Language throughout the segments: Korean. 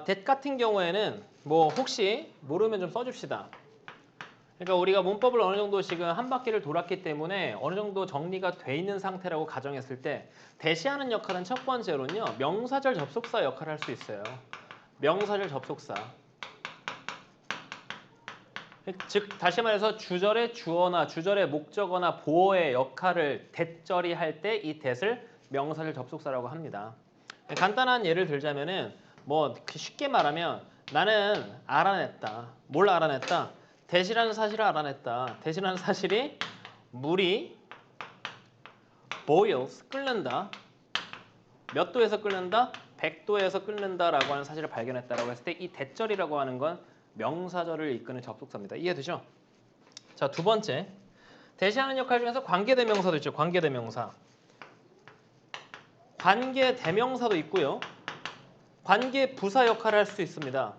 that 같은 경우에는 뭐 혹시 모르면 좀 써줍시다. 그러니까 우리가 문법을 어느 정도 지금 한 바퀴를 돌았기 때문에 어느 정도 정리가 돼 있는 상태라고 가정했을 때 대시하는 역할은 첫 번째로는요. 명사절 접속사 역할을 할 수 있어요. 명사절 접속사. 즉 다시 말해서 주절의 주어나 주절의 목적어나 보어의 역할을 that절이 할 때 이 that을 명사절 접속사라고 합니다. 간단한 예를 들자면은 뭐 쉽게 말하면 나는 알아냈다. 뭘 알아냈다? that이라는 사실을 알아냈다. that이라는 사실이 물이 boils 끓는다. 몇 도에서 끓는다? 100도에서 끓는다라고 하는 사실을 발견했다라고 했을 때 이 that절이라고 하는 건 명사절을 이끄는 접속사입니다. 이해되죠? 자, 두 번째. 대시하는 역할 중에서 관계대명사도 있죠. 관계대명사. 관계대명사도 있고요. 관계부사 역할을 할 수 있습니다.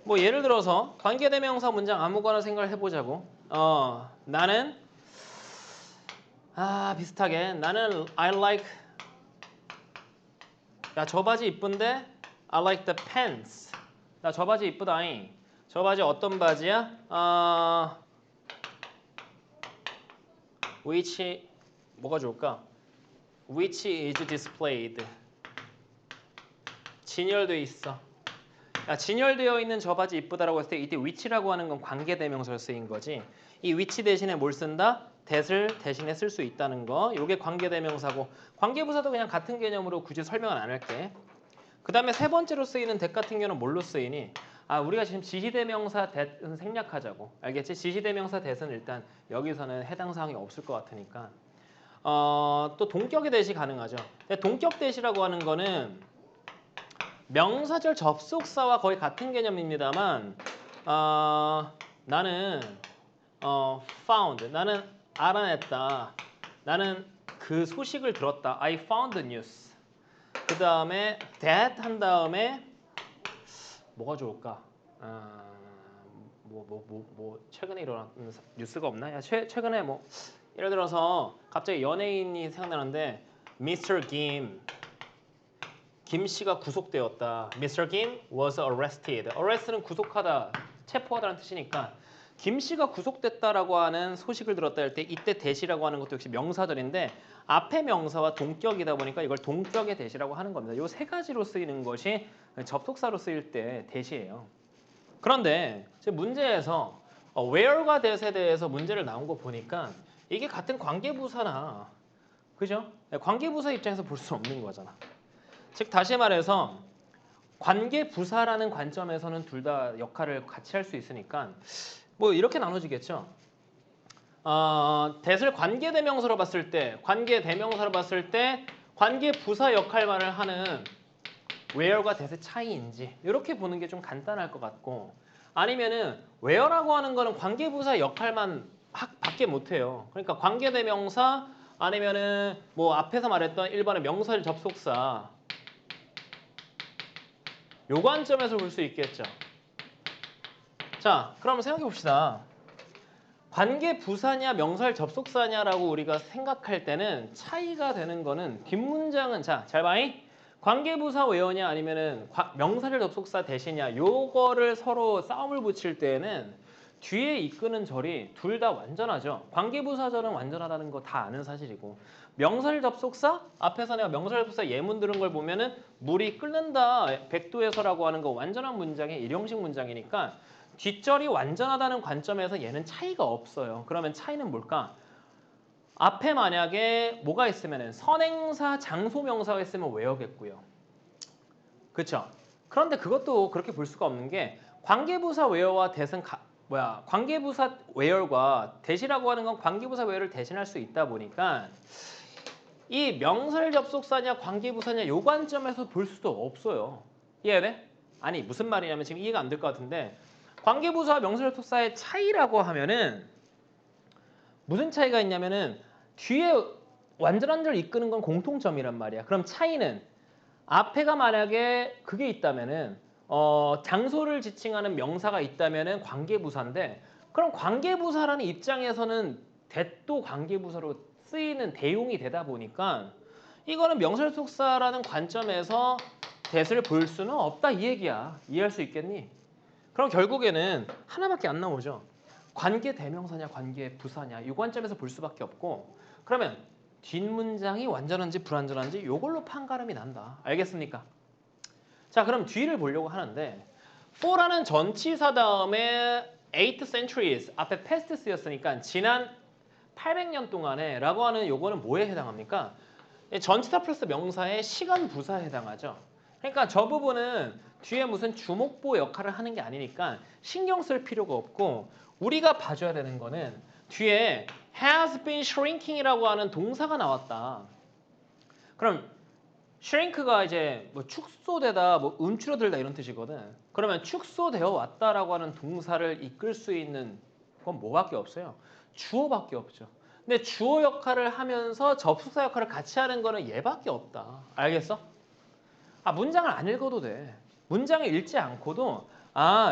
뭐 예를 들어서 관계대명사 문장 아무거나 생각을 해보자고. 나는 비슷하게 나는 I like 야, 저 바지 이쁜데 I like the pants. 나 저 바지 이쁘다잉. 저 바지 어떤 바지야? which 뭐가 좋을까? which is displayed. 진열돼 있어. 야, 진열되어 있는 저 바지 이쁘다라고 했을 때 이때 which라고 하는 건 관계대명사로 쓰인 거지. 이 which 대신에 뭘 쓴다? that을 대신에 쓸 수 있다는 거. 이게 관계대명사고 관계부사도 그냥 같은 개념으로 굳이 설명은 안 할게. 그 다음에 세 번째로 쓰이는 that 같은 경우는 뭘로 쓰이니? 우리가 지금 지시대명사 that은 생략하자고. 알겠지? 지시대명사 that은 일단 여기서는 해당 사항이 없을 것 같으니까. 또 동격의 that이 가능하죠. 근데 동격 that이라고 하는 거는 명사절 접속사와 거의 같은 개념입니다만 나는 found, 나는 알아냈다. 나는 그 소식을 들었다. I found the news. 그 다음에 that 한 다음에 뭐가 좋을까? 최근에 일어난 뉴스가 없나? 야, 최근에 뭐 예를 들어서 갑자기 연예인이 생각나는데 Mr. 김 씨가 구속되었다. Mr. Kim was arrested. arrest는 구속하다, 체포하다는 뜻이니까 김 씨가 구속됐다라고 하는 소식을 들었다 할 때 이때 that이라고 하는 것도 역시 명사절인데 앞에 명사와 동격이다 보니까 이걸 동격의 that이라고 하는 겁니다. 이 세 가지로 쓰이는 것이 접속사로 쓰일 때 that이에요. 그런데 문제에서 where과 that에 대해서 문제를 나온 거 보니까 이게 같은 관계부사나 그죠? 관계부사 입장에서 볼 수 없는 거잖아. 즉 다시 말해서 관계부사라는 관점에서는 둘 다 역할을 같이 할 수 있으니까 뭐 이렇게 나눠지겠죠. that을 관계대명사로 봤을 때, 관계대명사로 봤을 때 관계부사 역할만을 하는 where과 that의 차이인지 이렇게 보는 게 좀 간단할 것 같고 아니면은 where라고 하는 거는 관계부사 역할만 밖에 못해요. 그러니까 관계대명사 아니면은 뭐 앞에서 말했던 1번의 명사절 접속사 요 관점에서 볼 수 있겠죠. 자, 그럼 생각해 봅시다. 관계부사냐 명사절 접속사냐라고 우리가 생각할 때는 차이가 되는 거는 뒷문장은 잘 봐잉. 관계부사 where냐 아니면은 명사절 접속사 that이냐 요거를 서로 싸움을 붙일 때는 뒤에 이끄는 절이 둘 다 완전하죠. 관계부사절은 완전하다는 거 다 아는 사실이고 명사절 접속사 앞에서 내가 명사절 접속사 예문 들은 걸 보면은 물이 끓는다 100도에서라고 하는 거 완전한 문장이 일형식 문장이니까 뒷절이 완전하다는 관점에서 얘는 차이가 없어요. 그러면 차이는 뭘까? 앞에 만약에 뭐가 있으면은 선행사, 장소명사가 있으면 where겠고요. 그렇죠? 그런데 그것도 그렇게 볼 수가 없는 게 관계부사 where와 that은 관계부사 where과 that이라고 하는 건 관계부사 where를 대신할 수 있다 보니까 이 명사절 접속사냐 관계부사냐 요 관점에서 볼 수도 없어요. 이해돼? 아니 무슨 말이냐면 지금 이해가 안 될 것 같은데 관계부사와 명사절 접속사의 차이라고 하면은 무슨 차이가 있냐면은 뒤에 완전한 절 이끄는 건 공통점이란 말이야. 그럼 차이는 앞에가 만약에 그게 있다면은 장소를 지칭하는 명사가 있다면은 관계부사인데 그럼 관계부사라는 입장에서는 that도 관계부사로 쓰이는 대용이 되다 보니까 이거는 명사접속사라는 관점에서 that을 볼 수는 없다 이 얘기야. 이해할 수 있겠니? 그럼 결국에는 하나밖에 안 나오죠. 관계 대명사냐 관계 부사냐 이 관점에서 볼 수밖에 없고 그러면 뒷문장이 완전한지 불완전한지 이걸로 판가름이 난다. 알겠습니까? 자 그럼 뒤를 보려고 하는데 for라는 전치사 다음에 8th centuries 앞에 past 쓰였으니까 지난 800년 동안에 라고 하는 요거는 뭐에 해당합니까? 전치사 플러스 명사의 시간 부사에 해당하죠. 그러니까 저 부분은 뒤에 무슨 주목보 역할을 하는 게 아니니까 신경 쓸 필요가 없고 우리가 봐줘야 되는 거는 뒤에 has been shrinking이라고 하는 동사가 나왔다. 그럼 shrink가 이제 뭐 축소되다, 뭐 움츠러들다 이런 뜻이거든. 그러면 축소되어 왔다라고 하는 동사를 이끌 수 있는 건 뭐밖에 없어요? 주어밖에 없죠. 근데 주어 역할을 하면서 접속사 역할을 같이 하는 거는 얘밖에 없다. 알겠어? 문장을 안 읽어도 돼. 문장을 읽지 않고도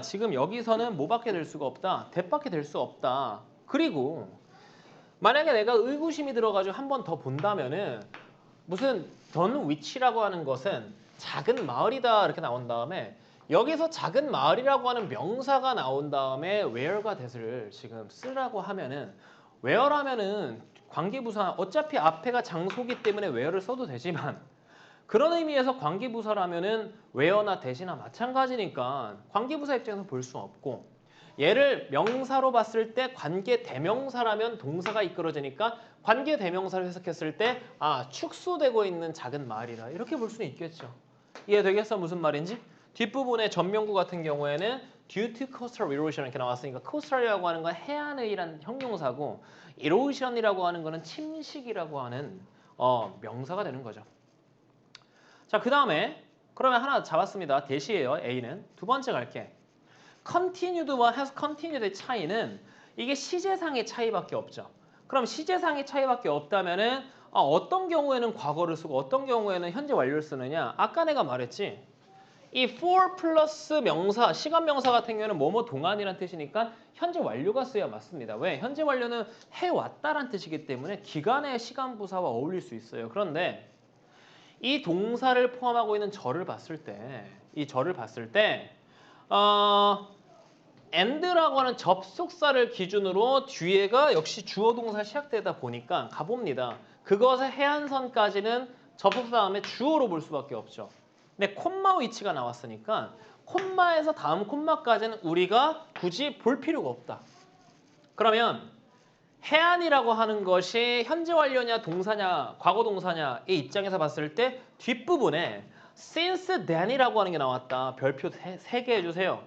지금 여기서는 뭐밖에 될 수가 없다. that밖에 될 수 없다. 그리고 만약에 내가 의구심이 들어가지고 한 번 더 본다면은 무슨 Dunwich라고 하는 것은 작은 마을이다 이렇게 나온 다음에 여기서 작은 마을이라고 하는 명사가 나온 다음에 where가 that을 지금 쓰라고 하면은 where라면은 관계부사 어차피 앞에가 장소기 때문에 where를 써도 되지만 그런 의미에서 관계부사라면은 where나 that이나 마찬가지니까 관계부사 입장에서 볼 수 없고 얘를 명사로 봤을 때 관계 대명사라면 동사가 이끌어지니까 관계 대명사를 해석했을 때 축소되고 있는 작은 마을이라 이렇게 볼 수는 있겠죠. 이해되겠어? 무슨 말인지? 뒷부분의 전명구 같은 경우에는 due to coastal erosion 이렇게 나왔으니까 coastal이라고 하는 건 해안의란 형용사고 erosion이라고 하는 거는 침식이라고 하는 명사가 되는 거죠. 자, 그 다음에 그러면 하나 잡았습니다. 대시예요. A는. 두 번째 갈게. continued와 has continued의 차이는 이게 시제상의 차이밖에 없죠. 그럼 시제상의 차이밖에 없다면은 어떤 경우에는 과거를 쓰고 어떤 경우에는 현재 완료를 쓰느냐? 아까 내가 말했지. 이 for 플러스 명사, 시간 명사 같은 경우에는 뭐뭐 동안이란 뜻이니까 현재 완료가 쓰여야 맞습니다. 왜? 현재 완료는 해왔다란 뜻이기 때문에 기간의 시간 부사와 어울릴 수 있어요. 그런데 이 동사를 포함하고 있는 절을 봤을 때, 이 절을 봤을 때 and라고 하는 접속사를 기준으로 뒤에가 역시 주어 동사 시작되다 보니까 가봅니다. 그것의 해안선까지는 접속사 다음에 주어로 볼 수밖에 없죠. 근데 콤마 위치가 나왔으니까 콤마에서 다음 콤마까지는 우리가 굳이 볼 필요가 없다. 그러면 해안이라고 하는 것이 현재 완료냐 동사냐 과거 동사냐의 입장에서 봤을 때 뒷부분에 since then이라고 하는 게 나왔다. 별표 3개 해주세요.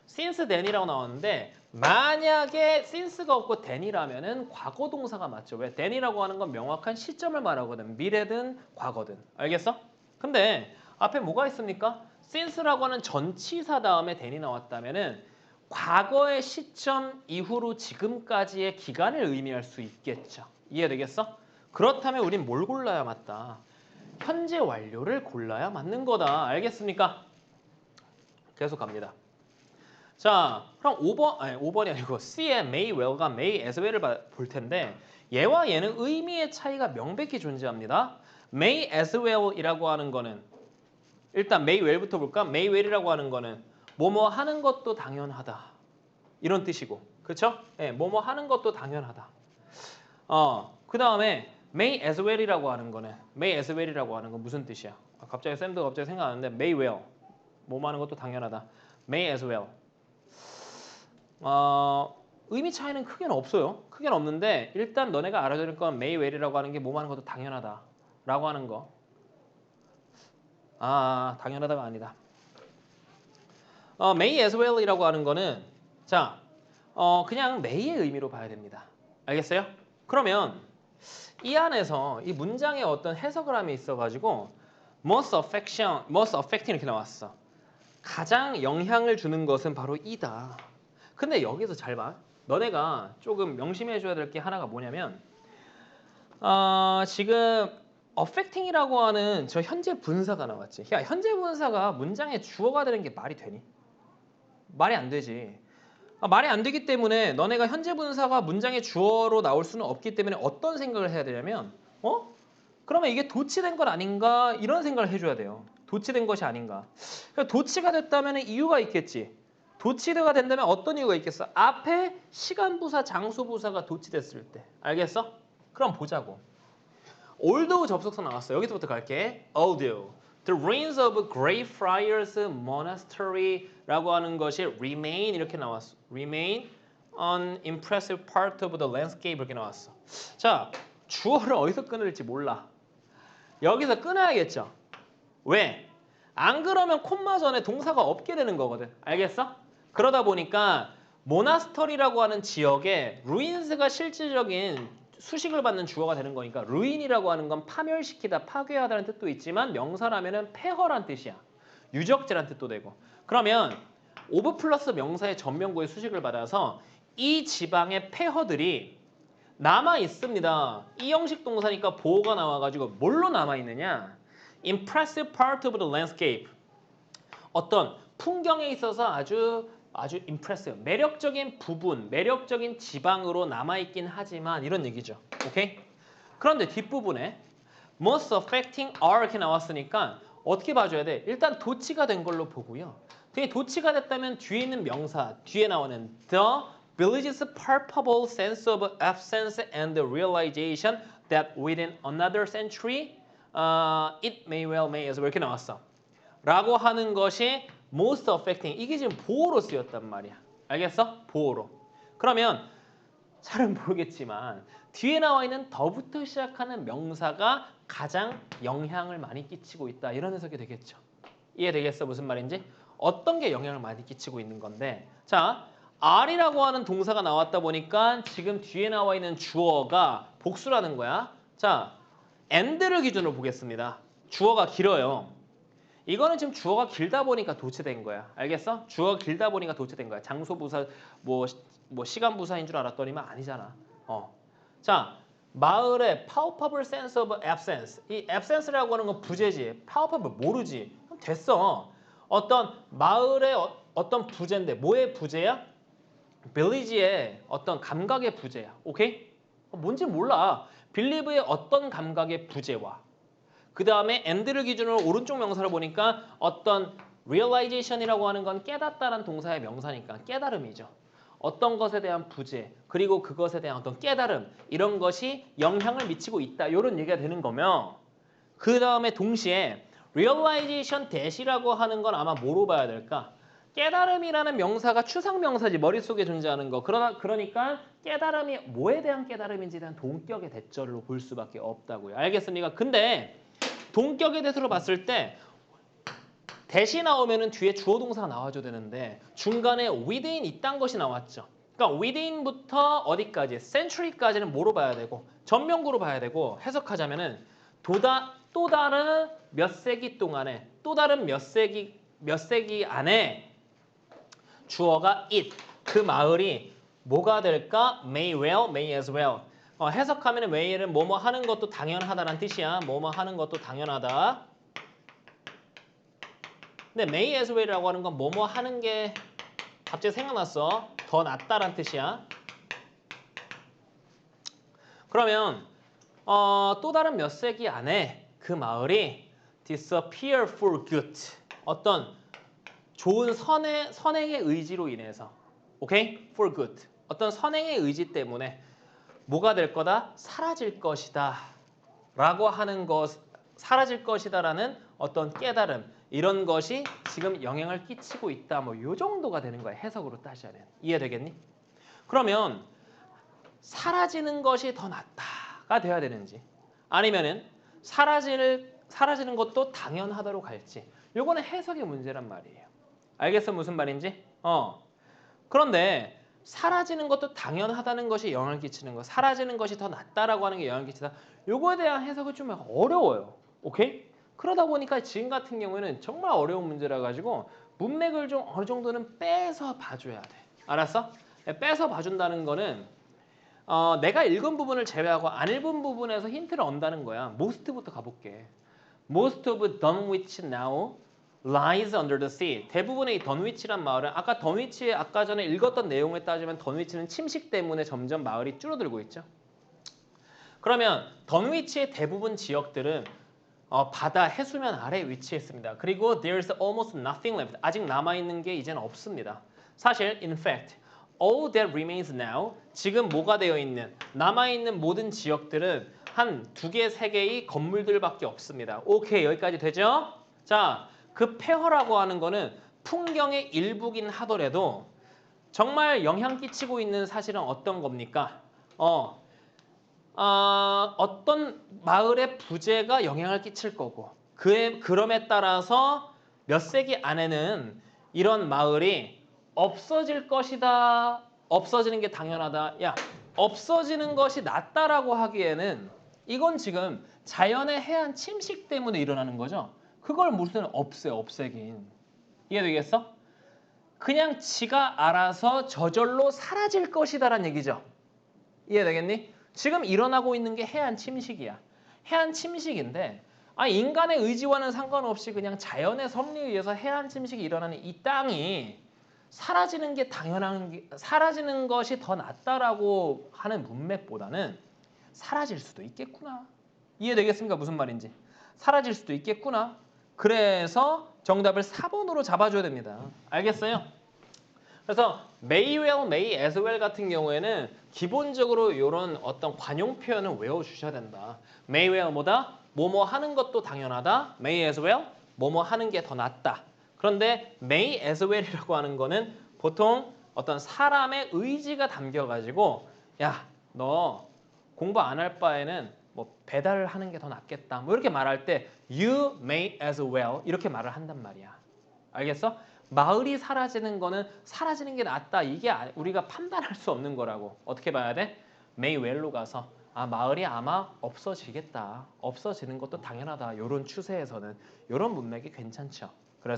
since then이라고 나왔는데 만약에 since가 없고 then이라면은 과거 동사가 맞죠. 왜? then이라고 하는 건 명확한 시점을 말하거든. 미래든 과거든. 알겠어? 근데 앞에 뭐가 있습니까? since라고 하는 전치사 다음에 then이 나왔다면은 과거의 시점 이후로 지금까지의 기간을 의미할 수 있겠죠. 이해되겠어? 그렇다면 우린 뭘 골라야 맞다? 현재 완료를 골라야 맞는 거다. 알겠습니까? 계속 갑니다. 자, 그럼 5번이 아니고 C의 may well가 may as well을 볼 텐데 얘와 얘는 의미의 차이가 명백히 존재합니다. may as well이라고 하는 거는 일단 may well부터 볼까? may well이라고 하는 거는 뭐뭐 하는 것도 당연하다. 이런 뜻이고. 그렇죠? 네, 뭐뭐 하는 것도 당연하다. 그 다음에 may as well이라고 하는 거는 may as well이라고 하는 건 무슨 뜻이야? 갑자기 쌤도 갑자기 생각나는데 may well. 뭐뭐 하는 것도 당연하다. may as well. 의미 차이는 크게는 없어요. 크게는 없는데 일단 너네가 알아야 될 건 may well이라고 하는 게 뭐뭐 하는 것도 당연하다. 라고 하는 거. 당연하다가 아니다. may as well이라고 하는 거는 자, 그냥 may의 의미로 봐야 됩니다. 알겠어요? 그러면 이 안에서 이 문장에 어떤 해석을 함에 있어가지고 most affecting 이렇게 나왔어. 가장 영향을 주는 것은 바로 이다. 근데 여기서 잘 봐. 너네가 조금 명심해줘야 될 게 하나가 뭐냐면 지금 affecting이라고 하는 저 현재 분사가 나왔지. 야, 현재 분사가 문장의 주어가 되는 게 말이 되니? 말이 안 되지. 말이 안 되기 때문에 너네가 현재 분사가 문장의 주어로 나올 수는 없기 때문에 어떤 생각을 해야 되냐면 그러면 이게 도치된 건 아닌가 이런 생각을 해줘야 돼요. 도치된 것이 아닌가. 그러니까 도치가 됐다면 이유가 있겠지. 도치가 된다면 어떤 이유가 있겠어? 앞에 시간부사, 장소부사가 도치됐을 때. 알겠어? 그럼 보자고. although 접속사 나왔어. 여기서부터 갈게. although the ruins of Greyfriars Monastery라고 하는 것이 remain 이렇게 나왔어. remain an impressive part of the landscape 이렇게 나왔어. 자, 주어를 어디서 끊을지 몰라. 여기서 끊어야겠죠. 왜? 안 그러면 콤마 전에 동사가 없게 되는 거거든. 알겠어? 그러다 보니까 모나스터리라고 하는 지역에 루인스가 실질적인 수식을 받는 주어가 되는 거니까 루인이라고 하는 건 파멸시키다, 파괴하다는 뜻도 있지만 명사라면은 폐허란 뜻이야. 유적지란 뜻도 되고. 그러면 오브 플러스 명사의 전면구의 수식을 받아서 이 지방의 폐허들이 남아 있습니다. 이 형식 동사니까 보호가 나와가지고 뭘로 남아 있느냐? Impressive part of the landscape. 어떤 풍경에 있어서 아주 impressive, 매력적인 부분, 매력적인 지방으로 남아 있긴 하지만 이런 얘기죠. 오케이? 그런데 뒷부분에 most affecting are 이렇게 나왔으니까 어떻게 봐줘야 돼? 일단 도치가 된 걸로 보고요. 되게 도치가 됐다면 뒤에 있는 명사, 뒤에 나오는 the village's palpable sense of absence and the realization that within another century it may well may as well 이렇게 나왔어. 라고 하는 것이 most affecting. 이게 지금 보호로 쓰였단 말이야. 알겠어? 보호로. 그러면 잘은 모르겠지만 뒤에 나와 있는 더부터 시작하는 명사가 가장 영향을 많이 끼치고 있다. 이런 해석이 되겠죠. 이해되겠어? 무슨 말인지? 어떤 게 영향을 많이 끼치고 있는 건데 자, are이라고 하는 동사가 나왔다 보니까 지금 뒤에 나와 있는 주어가 복수라는 거야. 자, and를 기준으로 보겠습니다. 주어가 길어요. 이거는 지금 주어가 길다 보니까 도치된 거야. 알겠어? 주어가 길다 보니까 도치된 거야. 장소부사, 뭐 시간부사인 줄 알았더니만 아니잖아. 자, 마을의 palpable sense of absence. 이 absence라고 하는 건 부재지. palpable 모르지. 그럼 됐어. 어떤 마을의 어떤 부재인데 뭐의 부재야? village의 어떤 감각의 부재야. 오케이? 뭔지 몰라. believe의 어떤 감각의 부재와 그 다음에 and를 기준으로 오른쪽 명사를 보니까 어떤 realization이라고 하는 건 깨닫다라는 동사의 명사니까 깨달음이죠. 어떤 것에 대한 부재 그리고 그것에 대한 어떤 깨달음 이런 것이 영향을 미치고 있다. 이런 얘기가 되는 거며 그 다음에 동시에 realization 대시라고 하는 건 아마 뭐로 봐야 될까? 깨달음이라는 명사가 추상명사지 머릿속에 존재하는 거. 그러니까 깨달음이 뭐에 대한 깨달음인지에 대한 동격의 대절로 볼 수밖에 없다고요. 알겠습니까? 근데 동격의 대수로 봤을 때 대시 나오면은 뒤에 주어 동사가 나와줘야 되는데 중간에 within 이딴 것이 나왔죠. 그러니까 within부터 어디까지? century까지는 뭐로 봐야 되고 전면구로 봐야 되고 해석하자면은 또 다른 몇 세기 동안에 또 다른 몇 세기 안에 주어가 it 그 마을이 뭐가 될까? may well, may as well. 해석하면 may는 뭐뭐 하는 것도 당연하다라는 뜻이야. 뭐뭐 하는 것도 당연하다. 근데 may as well이라고 하는 건 뭐뭐 하는 게 갑자기 생각났어. 더 낫다라는 뜻이야. 그러면 또 다른 몇 세기 안에 그 마을이 disappear for good. 어떤 좋은 선행의 의지로 인해서 오케이? for good. 어떤 선행의 의지 때문에 뭐가 될 거다? 사라질 것이다. 라고 하는 것, 사라질 것이다라는 어떤 깨달음 이런 것이 지금 영향을 끼치고 있다. 뭐 요 정도가 되는 거야. 해석으로 따지자면. 이해되겠니? 그러면 사라지는 것이 더 낫다가 돼야 되는지 아니면은 사라지는 것도 당연하다로 갈지 요거는 해석의 문제란 말이에요. 알겠어? 무슨 말인지? 그런데 사라지는 것도 당연하다는 것이 영향을 끼치는 거 사라지는 것이 더 낫다라고 하는 게 영향을 끼치다 요거에 대한 해석이 좀 어려워요. 오케이? 그러다 보니까 지금 같은 경우에는 정말 어려운 문제라 가지고 문맥을 좀 어느 정도는 빼서 봐줘야 돼. 알았어? 빼서 봐준다는 거는 내가 읽은 부분을 제외하고 안 읽은 부분에서 힌트를 얻는다는 거야. most부터 가볼게. Most of Dunwich now lies under the sea. 대부분의 이 던위치란 마을은 아까 던위치의 아까 전에 읽었던 내용에 따지면 던위치는 침식 때문에 점점 마을이 줄어들고 있죠. 그러면 던위치의 대부분 지역들은 바다 해수면 아래에 위치해 있습니다. 그리고 there's almost nothing left. 아직 남아있는 게 이제는 없습니다. 사실 in fact all that remains now 지금 뭐가 되어 있는 남아있는 모든 지역들은 한 2개, 3개의 건물들밖에 없습니다. 오케이 여기까지 되죠? 자, 그 폐허라고 하는 거는 풍경의 일부긴 하더라도 정말 영향 끼치고 있는 사실은 어떤 겁니까? 어떤 마을의 부재가 영향을 끼칠 거고 그럼에 따라서 몇 세기 안에는 이런 마을이 없어질 것이다. 없어지는 게 당연하다. 야, 없어지는 것이 낫다라고 하기에는 이건 지금 자연의 해안 침식 때문에 일어나는 거죠. 그걸 무슨 없애긴. 이해되겠어? 그냥 지가 알아서 저절로 사라질 것이다라는 얘기죠. 이해되겠니? 지금 일어나고 있는 게 해안 침식이야. 해안 침식인데 인간의 의지와는 상관없이 그냥 자연의 섭리에 의해서 해안 침식이 일어나는 이 땅이 사라지는 게 사라지는 것이 더 낫다라고 하는 문맥보다는 사라질 수도 있겠구나. 이해되겠습니까? 무슨 말인지. 사라질 수도 있겠구나. 그래서 정답을 4번으로 잡아줘야 됩니다. 알겠어요? 그래서 may well, may as well 같은 경우에는 기본적으로 이런 어떤 관용 표현을 외워주셔야 된다. may well 뭐다? 뭐뭐 하는 것도 당연하다. may as well, 뭐뭐 하는 게 더 낫다. 그런데 may as well이라고 하는 거는 보통 어떤 사람의 의지가 담겨가지고 야, 너 공부 안 할 바에는 뭐 배달을 하는 게 더 낫겠다. 뭐 이렇게 말할 때 you may as well 이렇게 말을 한단 말이야. 알겠어? 마을이 사라지는 거는 사라지는 게 낫다. 이게 우리가 판단할 수 없는 거라고. 어떻게 봐야 돼? may well로 가서 마을이 아마 없어지겠다. 없어지는 것도 당연하다. 이런 추세에서는 이런 문맥이 괜찮죠.